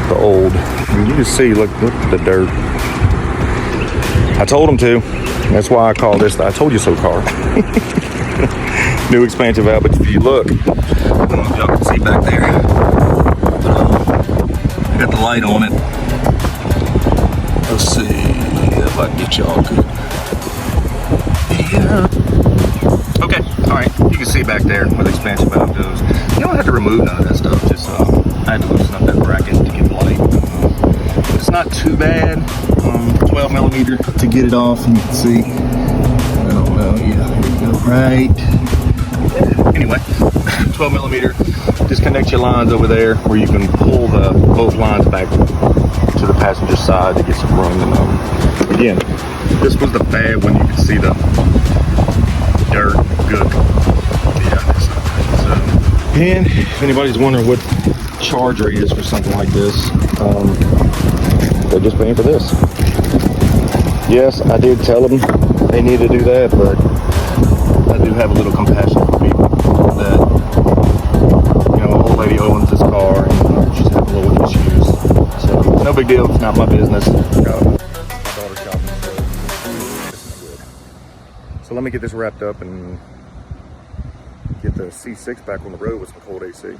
the old. And you can see, look at the dirt. I told them to. That's why I call this the I told you so car. New expansion valve, but if you look, I don't know if y'all can see back there. I got the light on it. Let's see if I can get y'all good. Yeah. Okay, all right. You can see back there where the expansion valve goes. You don't have to remove none of that stuff. Just I had to loosen up that bracket to get the light. But it's not too bad. 12 millimeter to get it off, and you can see. I don't know. Yeah, here we go. Right. Anyway, 12 millimeter. Disconnect your lines over there, where you can pull both lines back to the passenger side to get some room. And again, this was the bad one. You can see the dirt, good. Yeah. So, and if anybody's wondering what charge rate is for something like this, they're just paying for this. Yes, I did tell them they need to do that, but I do have a little compassion for people that, you know, old lady owns this car and she's having little issues. So no big deal. It's not my business. My daughter's shopping, so this is good. So let me get this wrapped up and get the C6 back on the road with some cold AC.